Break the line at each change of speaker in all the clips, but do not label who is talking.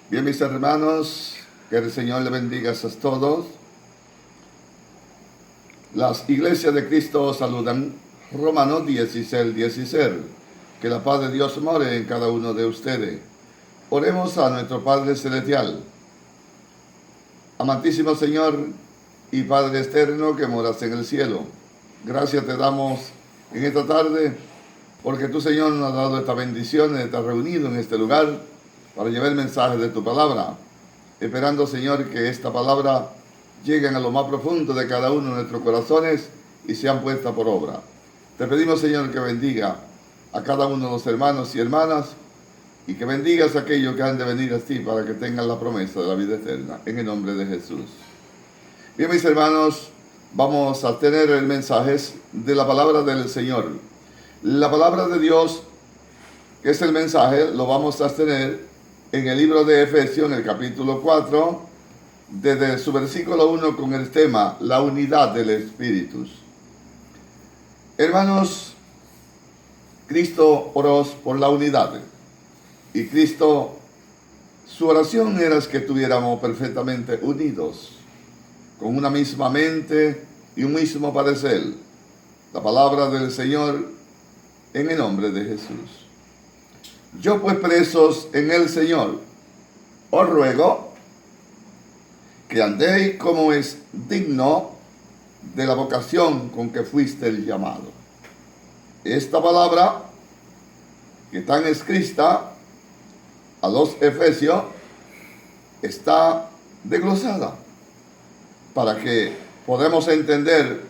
Bien, mis hermanos, que el Señor le bendiga a todos. Las iglesias de Cristo os saludan. Romanos 16:16. Que la paz de Dios more en cada uno de ustedes. Oremos a nuestro Padre Celestial. Amantísimo Señor y Padre eterno que moras en el cielo, gracias te damos en esta tarde porque tú, Señor, nos has dado esta bendición de estar reunido en este lugar para llevar el mensaje de tu palabra, esperando, Señor, que esta palabra llegue a lo más profundo de cada uno de nuestros corazones y sean puestas por obra. Te pedimos, Señor, que bendiga a cada uno de los hermanos y hermanas y que bendigas a aquellos que han de venir a ti para que tengan la promesa de la vida eterna, en el nombre de Jesús. Bien, mis hermanos, vamos a tener el mensaje de la palabra del Señor. La palabra de Dios, que es el mensaje, lo vamos a tener en el libro de Efesios, en el capítulo 4, desde su versículo 1 con el tema, la unidad del Espíritu. Hermanos, Cristo oró por la unidad. Y Cristo, su oración era que estuviéramos perfectamente unidos, con una misma mente y un mismo parecer. La palabra del Señor en el nombre de Jesús. Yo pues, presos en el Señor, os ruego que andéis como es digno de la vocación con que fuiste el llamado. Esta palabra que está escrita a los Efesios está desglosada para que podamos entender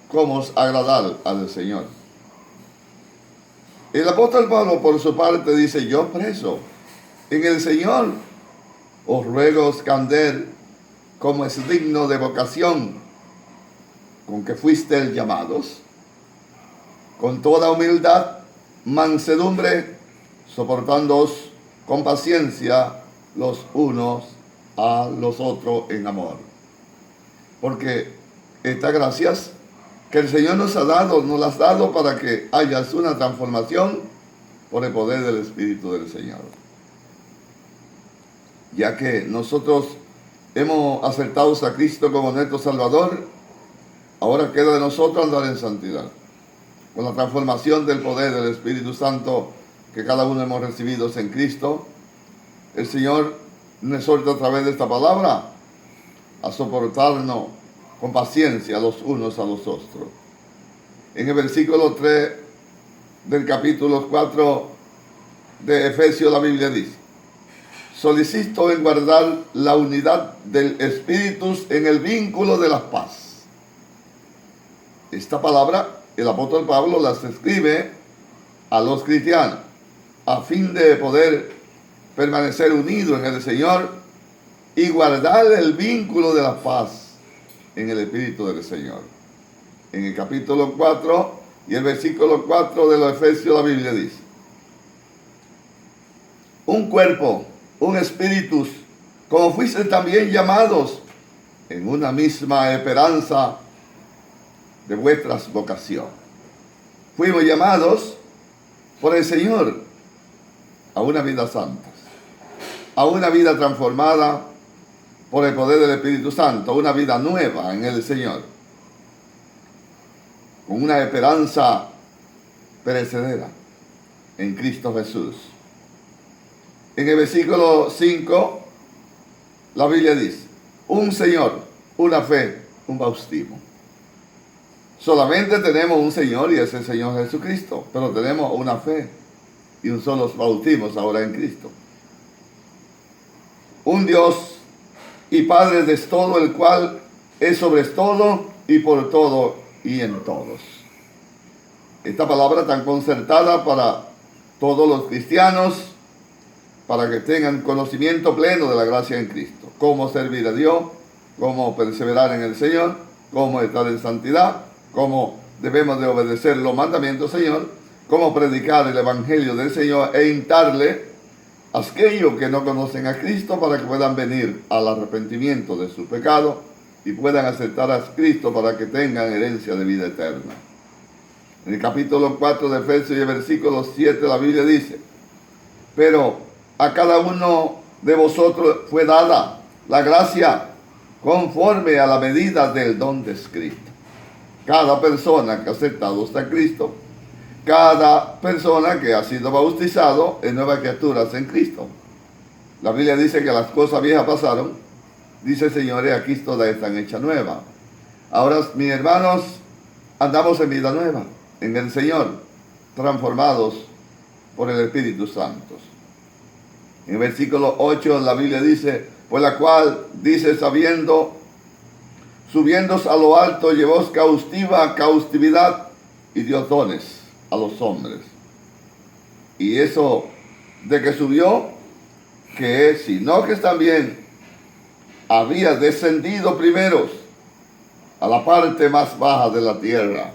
cómo agradar al Señor. El apóstol Pablo, por su parte, dice: yo preso en el Señor, os ruego que andéis como es digno de vocación con que fuiste llamados, con toda humildad, mansedumbre, soportándoos con paciencia los unos a los otros en amor. Porque estas gracias que el Señor nos ha dado, nos las ha dado para que haya una transformación por el poder del Espíritu del Señor. Ya que nosotros hemos aceptado a Cristo como nuestro Salvador, ahora queda de nosotros andar en santidad, con la transformación del poder del Espíritu Santo que cada uno hemos recibido en Cristo. El Señor nos exhorta a través de esta palabra a soportarnos con paciencia los unos a los otros. En el versículo 3 del capítulo 4 de Efesios, la Biblia dice: solicito en guardar la unidad del Espíritu en el vínculo de la paz. Esta palabra el apóstol Pablo las escribe a los cristianos a fin de poder permanecer unidos en el Señor y guardar el vínculo de la paz en el Espíritu del Señor. En el capítulo 4 y el versículo 4 de los Efesios, la Biblia dice: un cuerpo, un espíritu, como fuiste también llamados en una misma esperanza de vuestras vocaciones. Fuimos llamados por el Señor a una vida santa, a una vida transformada por el poder del Espíritu Santo, una vida nueva en el Señor, con una esperanza perecedera en Cristo Jesús. En el versículo 5, la Biblia dice: un Señor, una fe, un bautismo. Solamente tenemos un Señor y es el Señor Jesucristo, pero tenemos una fe y un solo bautismo ahora en Cristo. Un Dios y Padre de todo, el cual es sobre todo y por todo y en todos. Esta palabra tan concertada para todos los cristianos, para que tengan conocimiento pleno de la gracia en Cristo. Cómo servir a Dios, cómo perseverar en el Señor, cómo estar en santidad, cómo debemos de obedecer los mandamientos del Señor, cómo predicar el Evangelio del Señor e instarle a aquellos que no conocen a Cristo para que puedan venir al arrepentimiento de su pecado y puedan aceptar a Cristo para que tengan herencia de vida eterna. En el capítulo 4 de Efesios y el versículo 7 la Biblia dice: pero a cada uno de vosotros fue dada la gracia conforme a la medida del don descrito. Cada persona que ha aceptado a Cristo, cada persona que ha sido bautizado en nuevas criaturas en Cristo. La Biblia dice que las cosas viejas pasaron. Dice el Señor, y aquí todas están hechas nuevas. Ahora, mis hermanos, andamos en vida nueva, en el Señor, transformados por el Espíritu Santo. En el versículo 8 la Biblia dice, por la cual dice, subiendo a lo alto, llevó cautividad y dio dones a los hombres. Y eso de que subió, que es, sino que también había descendido primero a la parte más baja de la tierra.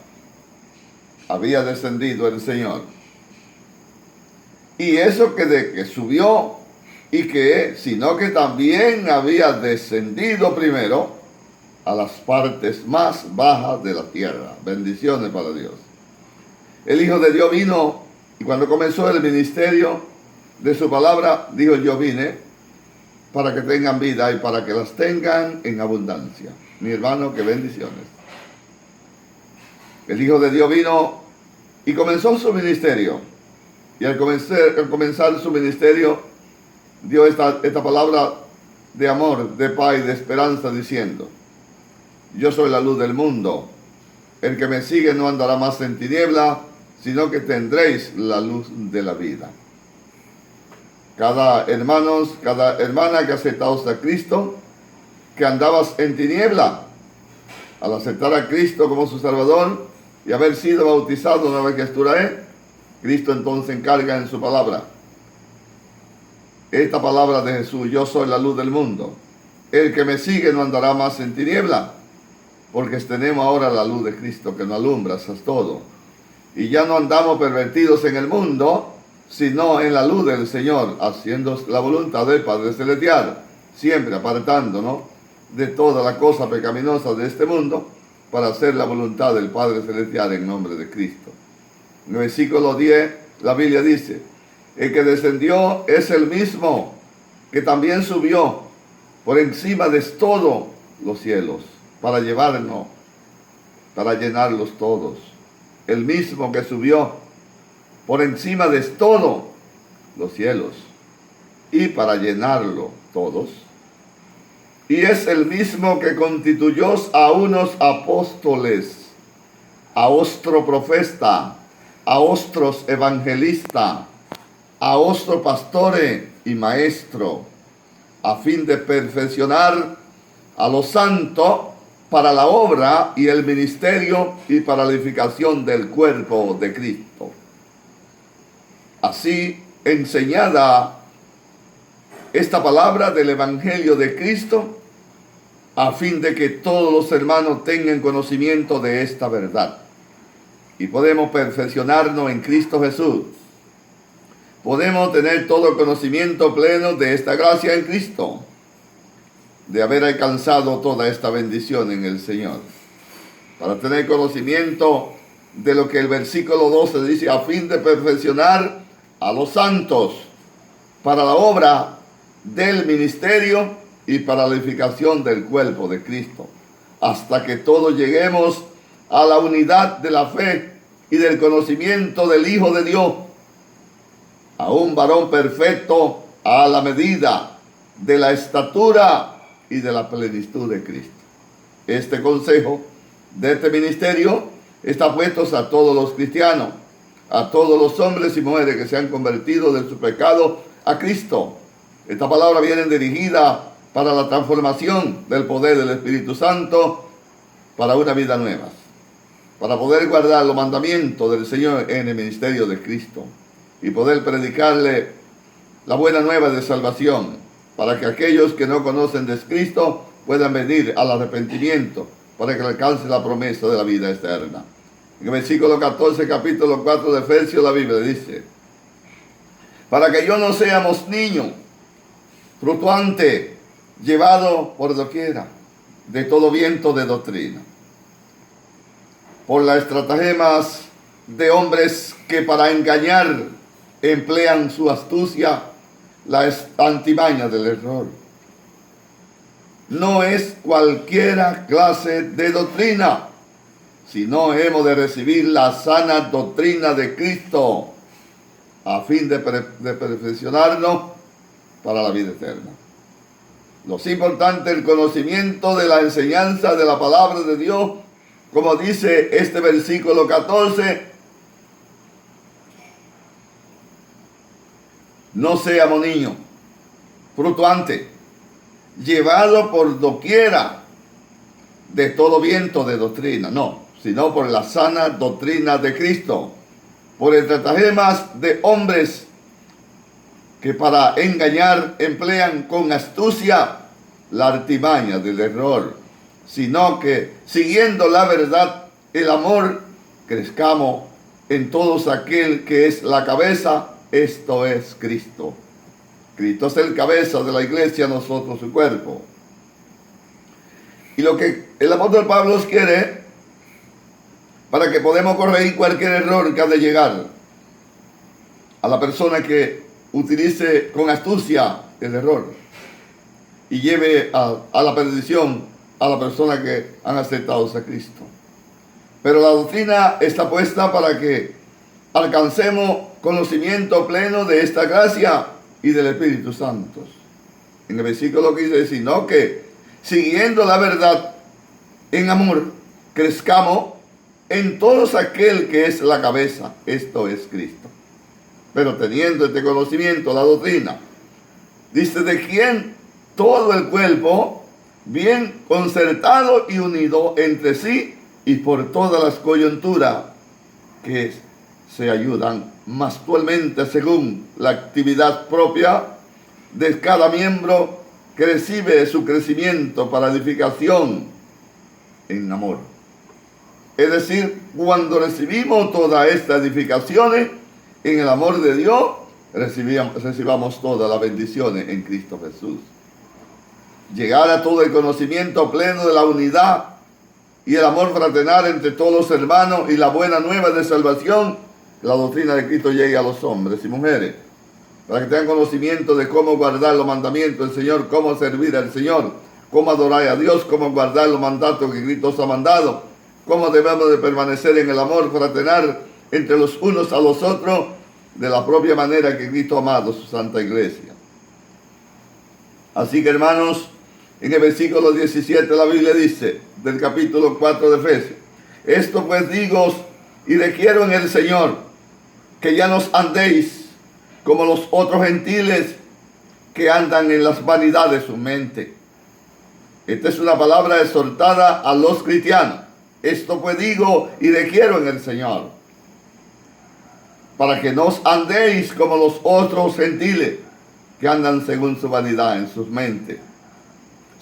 Había descendido el Señor. Y eso que de que subió y que, sino que también había descendido primero a las partes más bajas de la tierra. Bendiciones para Dios. El Hijo de Dios vino y cuando comenzó el ministerio de su palabra, dijo, yo vine para que tengan vida y para que las tengan en abundancia. Mi hermano, qué bendiciones. El Hijo de Dios vino y comenzó su ministerio. Y al comenzar su ministerio, dio esta palabra de amor, de paz y de esperanza, diciendo, yo soy la luz del mundo. El que me sigue no andará más en tiniebla, sino que tendréis la luz de la vida. Cada hermana que ha aceptado a Cristo, que andabas en tiniebla, al aceptar a Cristo como su Salvador y haber sido bautizado una criatura, Cristo entonces encarga en su palabra. Esta palabra de Jesús, yo soy la luz del mundo. El que me sigue no andará más en tiniebla, porque tenemos ahora la luz de Cristo que nos alumbra a todo. Y ya no andamos pervertidos en el mundo, sino en la luz del Señor, haciendo la voluntad del Padre Celestial, siempre apartándonos de toda la cosa pecaminosa de este mundo, para hacer la voluntad del Padre Celestial en nombre de Cristo. En el versículo 10, la Biblia dice, el que descendió es el mismo que también subió por encima de todos los cielos, para llevarnos, para llenarlos todos. El mismo que subió por encima de todos los cielos y para llenarlo todos. Y es el mismo que constituyó a unos apóstoles, a otro profeta, a otros evangelista, a otro pastore y maestro, a fin de perfeccionar a los santos para la obra y el ministerio y para la edificación del cuerpo de Cristo. Así, enseñada esta palabra del Evangelio de Cristo, a fin de que todos los hermanos tengan conocimiento de esta verdad. Y podemos perfeccionarnos en Cristo Jesús. Podemos tener todo el conocimiento pleno de esta gracia en Cristo, de haber alcanzado toda esta bendición en el Señor. Para tener conocimiento de lo que el versículo 12 dice, a fin de perfeccionar a los santos para la obra del ministerio y para la edificación del cuerpo de Cristo, hasta que todos lleguemos a la unidad de la fe y del conocimiento del Hijo de Dios, a un varón perfecto a la medida de la estatura y de la plenitud de Cristo. Este consejo de este ministerio está puesto a todos los cristianos, a todos los hombres y mujeres que se han convertido de su pecado a Cristo. Esta palabra viene dirigida para la transformación del poder del Espíritu Santo para una vida nueva, para poder guardar los mandamientos del Señor en el ministerio de Cristo y poder predicarle la buena nueva de salvación, para que aquellos que no conocen de Cristo puedan venir al arrepentimiento, para que alcance la promesa de la vida eterna. En el versículo 14, capítulo 4 de Efesios, la Biblia dice, para que yo no seamos niños, fluctuante, llevado por doquiera, de todo viento de doctrina, por las estratagemas de hombres que para engañar emplean su astucia, la antimaña del error. No es cualquiera clase de doctrina, sino hemos de recibir la sana doctrina de Cristo a fin de perfeccionarnos para la vida eterna. Lo importante es el conocimiento de la enseñanza de la palabra de Dios, como dice este versículo 14. No seamos niños, fluctuantes, llevados por doquiera de todo viento de doctrina, no, sino por la sana doctrina de Cristo, por estratagemas de hombres que para engañar emplean con astucia la artimaña del error, sino que siguiendo la verdad, el amor, crezcamos en todos aquel que es la cabeza, esto es Cristo. Cristo es el cabeza de la iglesia, nosotros su cuerpo. Y lo que el apóstol Pablo quiere, para que podamos corregir cualquier error que ha de llegar a la persona que utilice con astucia el error y lleve a la perdición a la persona que han aceptado a Cristo. Pero la doctrina está puesta para que alcancemos conocimiento pleno de esta gracia y del Espíritu Santo. En el versículo 15 dice, sino que siguiendo la verdad en amor, crezcamos en todos aquel que es la cabeza, esto es Cristo. Pero teniendo este conocimiento, la doctrina, dice, de quien todo el cuerpo, bien concertado y unido entre sí y por todas las coyunturas que se ayudan mutuamente según la actividad propia de cada miembro que recibe su crecimiento para edificación en amor. Es decir, cuando recibimos todas estas edificaciones en el amor de Dios, recibamos todas las bendiciones en Cristo Jesús. Llegar a todo el conocimiento pleno de la unidad y el amor fraternal entre todos los hermanos y la buena nueva de salvación, la doctrina de Cristo llegue a los hombres y mujeres, para que tengan conocimiento de cómo guardar los mandamientos del Señor, cómo servir al Señor, cómo adorar a Dios, cómo guardar los mandatos que Cristo os ha mandado, cómo debemos de permanecer en el amor fraternal entre los unos a los otros, de la propia manera que Cristo ha amado su santa iglesia. Así que, hermanos, en el versículo 17 la Biblia dice, del capítulo 4 de Efesios, esto pues digo y requiero en el Señor, que ya no andéis como los otros gentiles que andan en las vanidades de su mente. Esta es una palabra exhortada a los cristianos. Esto pues digo y requiero en el Señor, para que no os andéis como los otros gentiles que andan según su vanidad en sus mentes,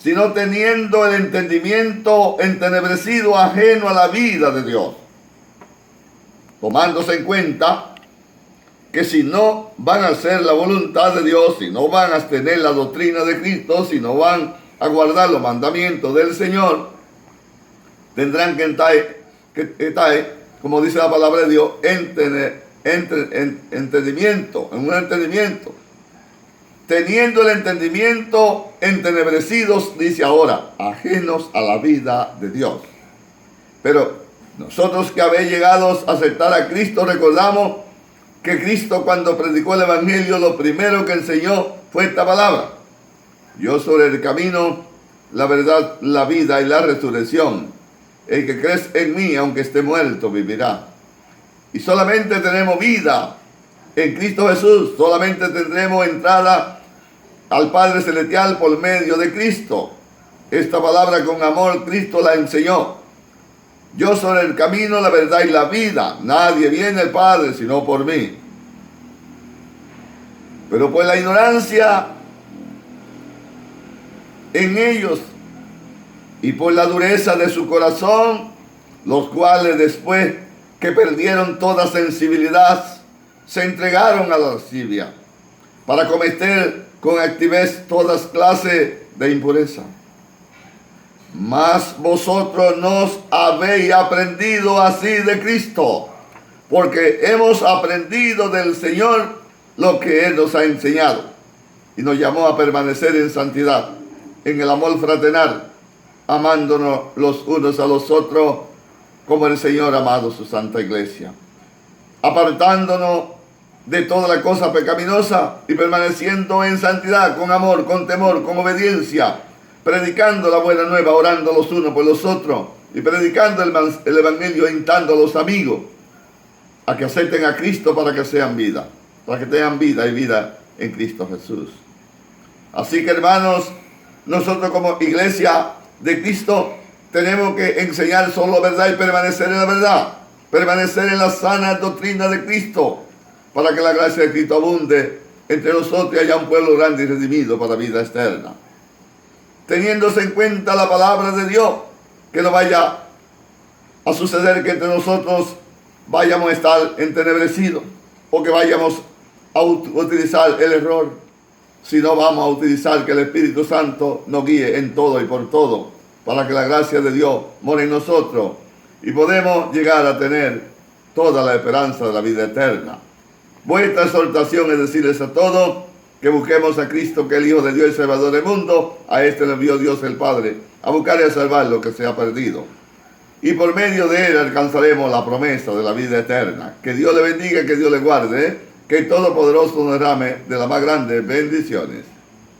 sino teniendo el entendimiento entenebrecido ajeno a la vida de Dios, tomándose en cuenta que si no van a hacer la voluntad de Dios, si no van a tener la doctrina de Cristo, si no van a guardar los mandamientos del Señor, tendrán que estar, como dice la palabra de Dios, entendimiento, en un entendimiento, teniendo el entendimiento entenebrecidos, dice ahora, ajenos a la vida de Dios. Pero nosotros que habéis llegado a aceptar a Cristo, recordamos que Cristo, cuando predicó el Evangelio, lo primero que enseñó fue esta palabra: yo soy el camino, la verdad, la vida y la resurrección. El que cree en mí, aunque esté muerto, vivirá. Y solamente tenemos vida en Cristo Jesús, solamente tendremos entrada al Padre Celestial por medio de Cristo. Esta palabra con amor Cristo la enseñó. Yo soy el camino, la verdad y la vida. Nadie viene al Padre sino por mí. Pero por la ignorancia en ellos y por la dureza de su corazón, los cuales después que perdieron toda sensibilidad, se entregaron a la lascivia, para cometer con activez todas clases de impureza. Mas vosotros nos habéis aprendido así de Cristo, porque hemos aprendido del Señor lo que Él nos ha enseñado. y nos llamó a permanecer en santidad, en el amor fraternal, amándonos los unos a los otros como el Señor ha amado su santa iglesia, apartándonos de toda la cosa pecaminosa y permaneciendo en santidad, con amor, con temor, con obediencia, predicando la buena nueva, orando los unos por los otros y predicando el evangelio, instando a los amigos a que acepten a Cristo para que sean vida, para que tengan vida y vida en Cristo Jesús. Así que, hermanos, nosotros como iglesia de Cristo tenemos que enseñar solo la verdad y permanecer en la verdad, permanecer en la sana doctrina de Cristo, para que la gracia de Cristo abunde entre nosotros y haya un pueblo grande y redimido para vida eterna. Teniéndose en cuenta la palabra de Dios, que no vaya a suceder que entre nosotros vayamos a estar entenebrecidos o que vayamos a utilizar el error, sino vamos a utilizar que el Espíritu Santo nos guíe en todo y por todo, para que la gracia de Dios more en nosotros y podemos llegar a tener toda la esperanza de la vida eterna. Vuestra exhortación es decirles a todos que busquemos a Cristo, que es el Hijo de Dios y Salvador del mundo. A este le envió Dios el Padre, a buscar y a salvar lo que se ha perdido. Y por medio de él alcanzaremos la promesa de la vida eterna. Que Dios le bendiga y que Dios le guarde, que el Todopoderoso nos derrame de las más grandes bendiciones.